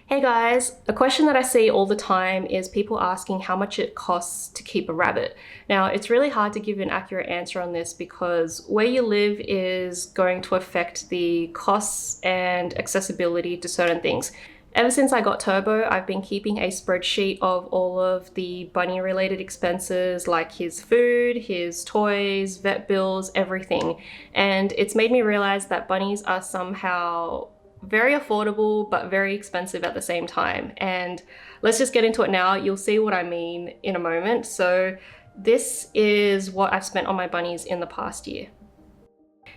Hey guys, a question that I see all the time is people asking how much it costs to keep a rabbit. Now, it's really hard to give an accurate answer on this because where you live is going to affect the costs and accessibility to certain things. Ever since I got Turbo, I've been keeping a spreadsheet of all of the bunny related expenses like his food, his toys, vet bills, everything. And it's made me realize that bunnies are somehow very affordable but very expensive at the same time. And let's just get into it now. You'll see what I mean in a moment. So this is what I've spent on my bunnies in the past year.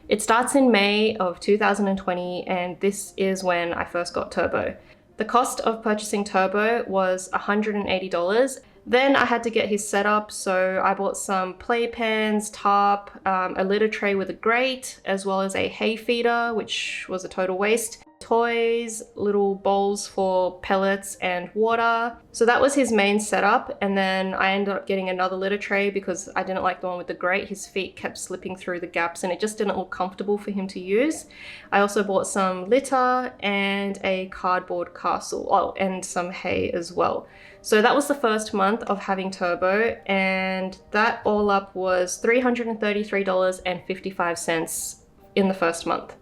It starts in May of 2020 and this is when I first got Turbo. The cost of purchasing Turbo was $180. Then I had to get his setup, so I bought some playpens, tarp, a litter tray with a grate, as well as a hay feeder, which was a total waste, toys, little bowls for pellets and water. So that was his main setup, and then I ended up getting another litter tray because I didn't like the one with the grate. His feet kept slipping through the gaps and it just didn't look comfortable for him to use. I also bought some litter and a cardboard castle, and some hay as well. So that was the first month of having Turbo, and that all up was $333.55 in the first month.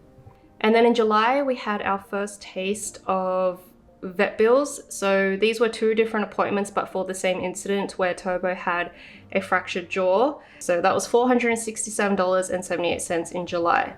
And then in July, we had our first taste of vet bills. So these were two different appointments, but for the same incident where Turbo had a fractured jaw. So that was $467.78 in July.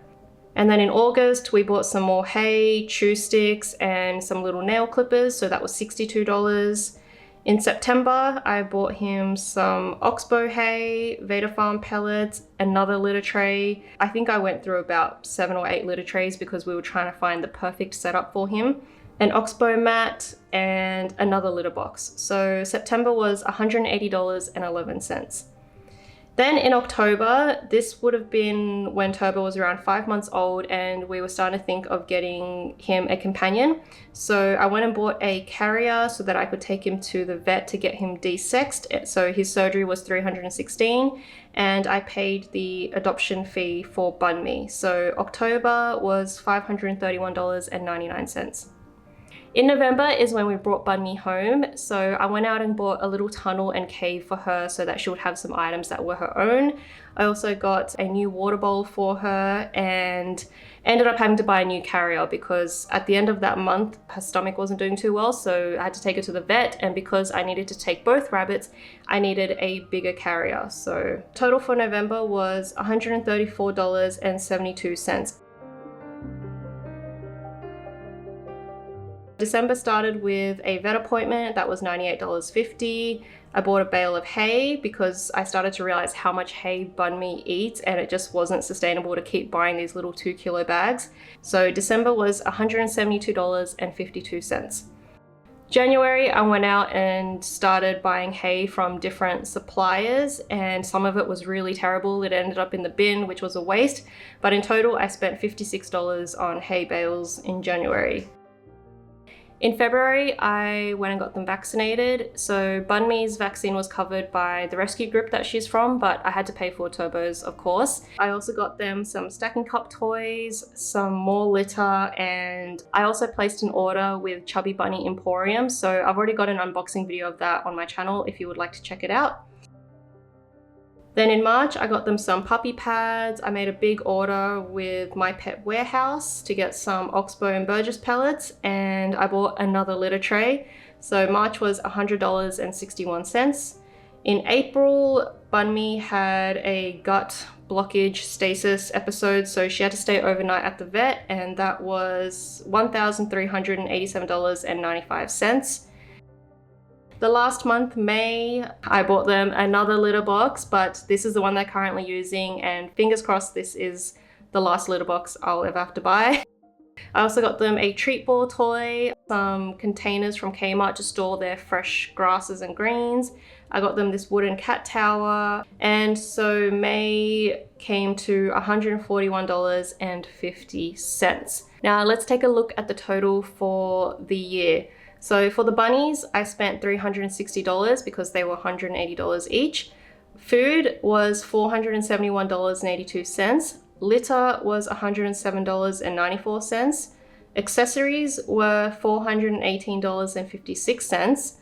And then in August, we bought some more hay, chew sticks, and some little nail clippers. So that was $62. In September, I bought him some oxbow hay, Veda Farm pellets, another litter tray. I think I went through about 7 or 8 litter trays because we were trying to find the perfect setup for him. An oxbow mat and another litter box. So September was $180.11. Then in October, this would have been when Turbo was around 5 months old and we were starting to think of getting him a companion. So I went and bought a carrier so that I could take him to the vet to get him desexed. So his surgery was $316 and I paid the adoption fee for Bunmi. So October was $531.99. In November is when we brought Bunmi home, so I went out and bought a little tunnel and cave for her so that she would have some items that were her own. I also got a new water bowl for her and ended up having to buy a new carrier because at the end of that month her stomach wasn't doing too well, so I had to take her to the vet, and because I needed to take both rabbits, I needed a bigger carrier. So total for November was $134.72. December started with a vet appointment that was $98.50. I bought a bale of hay because I started to realize how much hay Bunmi eats and it just wasn't sustainable to keep buying these little 2-kilo bags. So December was $172.52. January, I went out and started buying hay from different suppliers, and some of it was really terrible. It ended up in the bin, which was a waste. But in total, I spent $56 on hay bales in January. In February, I went and got them vaccinated. So Bunmi's vaccine was covered by the rescue group that she's from, but I had to pay for Turbo's, of course. I also got them some stacking cup toys, some more litter, and I also placed an order with Chubby Bunny Emporium. So I've already got an unboxing video of that on my channel if you would like to check it out. Then in March, I got them some puppy pads. I made a big order with My Pet Warehouse to get some Oxbow and Burgess pellets, and I bought another litter tray. So March was $100.61. In April, Bunmi had a gut blockage stasis episode, so she had to stay overnight at the vet, and that was $1,387.95. The last month, May, I bought them another litter box, but this is the one they're currently using, and fingers crossed this is the last litter box I'll ever have to buy. I also got them a treat ball toy, some containers from Kmart to store their fresh grasses and greens. I got them this wooden cat tower, and so May came to $141.50. Now let's take a look at the total for the year. So for the bunnies, I spent $360 because they were $180 each. Food was $471.82. Litter was $107.94. Accessories were $418.56.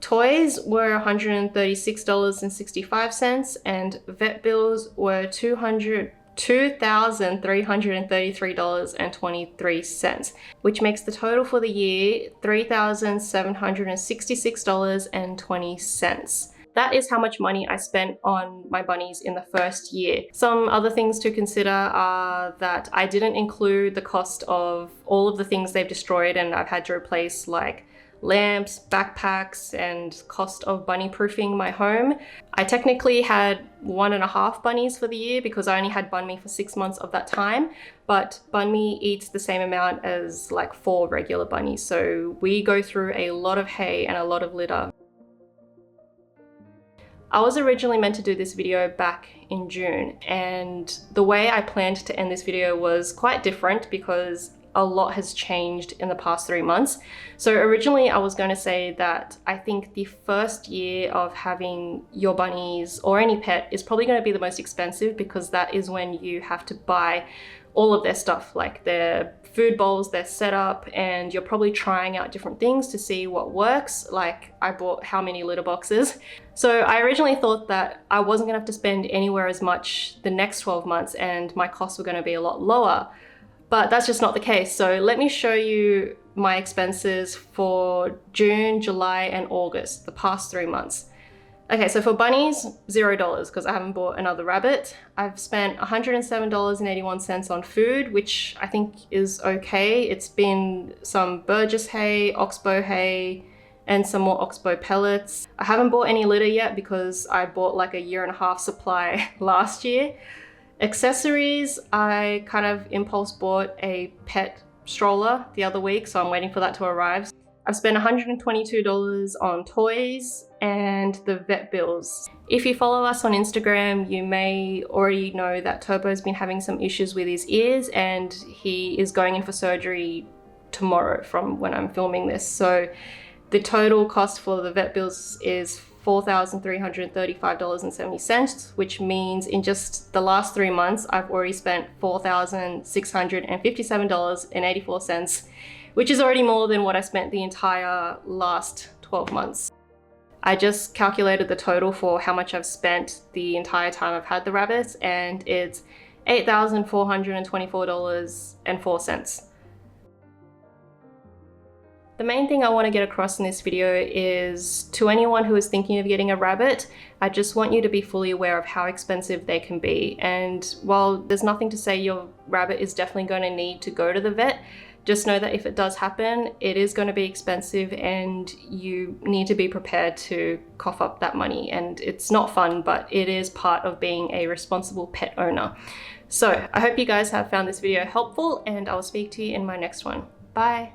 Toys were $136.65, and vet bills were $2,333.23, which makes the total for the year $3,766.20. That is how much money I spent on my bunnies in the first year. Some other things to consider are that I didn't include the cost of all of the things they've destroyed and I've had to replace, like lamps, backpacks, and cost of bunny proofing my home. I technically had 1.5 bunnies for the year because I only had Bunmi for 6 months of that time, but Bunmi eats the same amount as like 4 regular bunnies, so we go through a lot of hay and a lot of litter. I was originally meant to do this video back in June, and the way I planned to end this video was quite different because a lot has changed in the past 3 months. So originally I was going to say that I think the first year of having your bunnies or any pet is probably going to be the most expensive, because that is when you have to buy all of their stuff, like their food bowls, their setup, and you're probably trying out different things to see what works. Like I bought how many litter boxes. So I originally thought that I wasn't gonna have to spend anywhere as much the next 12 months and my costs were gonna be a lot lower, but that's just not the case. So let me show you my expenses for June, July, and August, the past 3 months. Okay, so for bunnies, $0 because I haven't bought another rabbit. I've spent $107.81 on food, which I think is okay. It's been some Burgess hay, oxbow hay, and some more oxbow pellets. I haven't bought any litter yet because I bought like a 1.5 year supply last year. Accessories, I kind of impulse bought a pet stroller the other week, so I'm waiting for that to arrive. I've spent $122 on toys and the vet bills. If you follow us on Instagram, you may already know that Turbo's been having some issues with his ears and he is going in for surgery tomorrow from when I'm filming this. So the total cost for the vet bills is $4,335.70, which means in just the last 3 months, I've already spent $4,657.84, which is already more than what I spent the entire last 12 months. I just calculated the total for how much I've spent the entire time I've had the rabbits, and it's $8,424.04. The main thing I want to get across in this video is to anyone who is thinking of getting a rabbit, I just want you to be fully aware of how expensive they can be. And while there's nothing to say your rabbit is definitely going to need to go to the vet, just know that if it does happen, it is going to be expensive and you need to be prepared to cough up that money. And it's not fun, but it is part of being a responsible pet owner. So I hope you guys have found this video helpful, and I'll speak to you in my next one. Bye.